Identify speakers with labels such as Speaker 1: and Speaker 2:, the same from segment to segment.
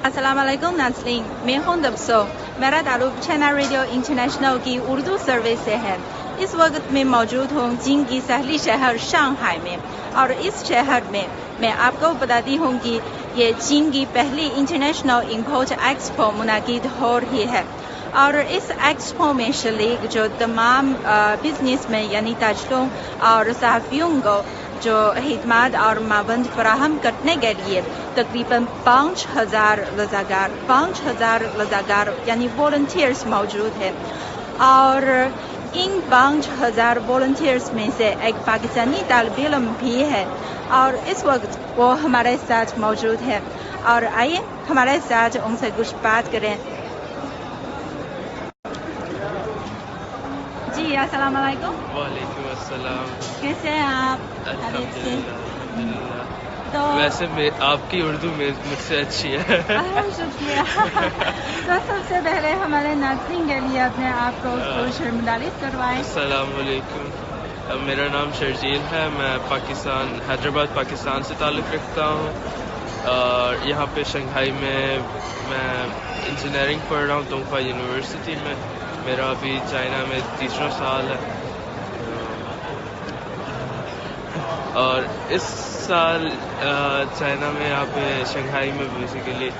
Speaker 1: السلام علیکم ناظرین، میں ہوں دبسو. میرا تعلق چائنا ریڈیو انٹرنیشنل کی اردو سروس سے ہے. اس وقت میں موجود ہوں چین کی ساحلی شہر شانگہائی میں، اور اس شہر میں آپ کو بتاتی ہوں کہ یہ چین کی پہلی انٹرنیشنل امپورٹ ایکسپو منعقد ہو رہی ہے. اور اس ایکسپو میں شریک جو تمام بزنس میں یعنی تاجروں اور صحافیوں کو جو خدمات اور معاونت فراہم کرنے کے لیے تقریباً 5,000 رضاکار یعنی والنٹیئرس موجود ہیں. اور ان 5,000 والنٹیئرس میں سے ایک پاکستانی طالب علم بھی ہے، اور اس وقت وہ ہمارے ساتھ موجود ہے. اور آئیے ہمارے ساتھ ان سے کچھ بات کریں. جی السلام علیکم.
Speaker 2: وعلیکم السلام.
Speaker 1: کیسے ہیں آپ؟
Speaker 2: الحمدللہ.
Speaker 1: تو
Speaker 2: ویسے آپ کی اردو مجھ سے اچھی ہے.
Speaker 1: شکریہ. تو سب سے پہلے ہمارے ناظرین کے لیے اپنے آپ کو متعارف کروائیں.
Speaker 2: السلام علیکم. میرا نام شرجیل ہے. میں پاکستان حیدرآباد پاکستان سے تعلق رکھتا ہوں. اور یہاں پہ شنگھائی میں انجینئرنگ پڑھ رہا ہوں تونگفا یونیورسٹی میں. میرا ابھی چائنا میں تیسرا سال ہے. اور اس سال چائنا میں یہاں پہ شنگھائی میں بیسیکلی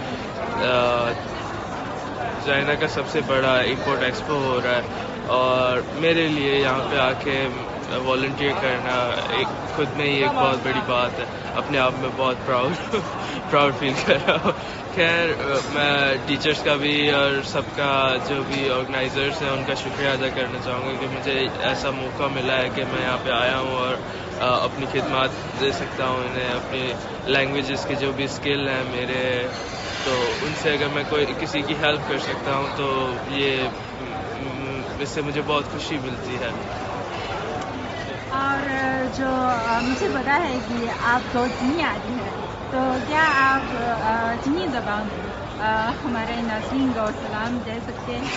Speaker 2: چائنا کا سب سے بڑا امپورٹ ایکسپو ہو رہا ہے. اور میرے لیے یہاں پہ آ کے والنٹیئر کرنا خود میں ہی ایک بہت بڑی بات ہے. اپنے آپ میں بہت پراؤڈ فیل کر رہا ہوں. خیر میں ٹیچرز کا بھی اور سب کا جو بھی آرگنائزرز ہیں ان کا شکریہ ادا کرنا چاہوں گا کہ مجھے ایسا موقع ملا ہے کہ میں یہاں پہ آیا ہوں اور اپنی خدمات دے سکتا ہوں انہیں. اپنی لینگویجز کے جو بھی اسکل ہیں میرے، تو ان سے اگر میں کسی کی ہیلپ کر سکتا ہوں تو اس سے مجھے بہت خوشی ملتی ہے.
Speaker 1: اور جو مجھے پتا ہے کہ آپ کو چینی آتی ہے، تو کیا آپ چینی زبان ہمارے ناظرین کو سلام دے سکتے ہیں؟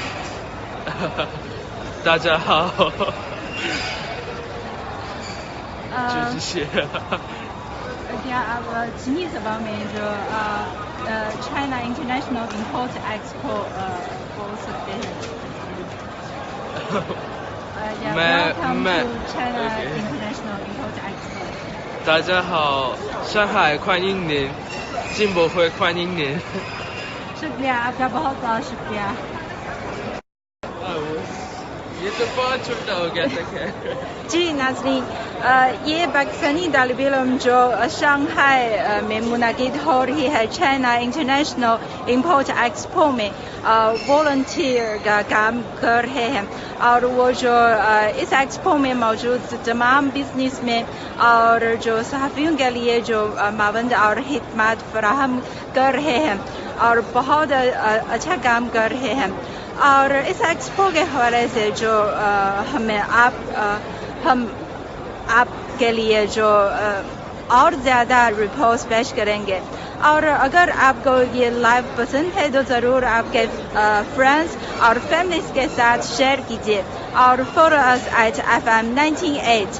Speaker 2: 大家好. 谢谢.
Speaker 1: کیا آپ چینی زبان میں جو چائنا انٹرنیشنل امپورٹ ایکسپو بول سکتے ہیں؟
Speaker 2: 大家好，上海欢迎您，进博会欢迎您.
Speaker 1: شکریہ، آپ کا بہت بہت شکریہ.
Speaker 2: یہ تو بہت چھوٹا ہو گیا تھا.
Speaker 1: جی ناظرین، یہ پاکستانی طالب علم جو شانگہائی میں منعقد ہو رہی ہے چائنا انٹرنیشنل امپورٹ ایکسپو میں والنٹیئر کا کام کر رہے ہیں. اور وہ جو اس ایکسپو میں موجود تمام بزنس میں اور جو صحافیوں کے لیے جو معاونت اور خدمات فراہم کر رہے ہیں اور بہت اچھا کام کر رہے ہیں. اور اس ایکسپو کے حوالے سے جو ہم آپ کے لیے جو اور زیادہ رپورٹس پیش کریں گے. اور اگر آپ کو یہ لائیو پسند ہے تو ضرور آپ کے فرینڈس اور فیملیز کے ساتھ شیئر کیجیے. اور فالو us at FM 98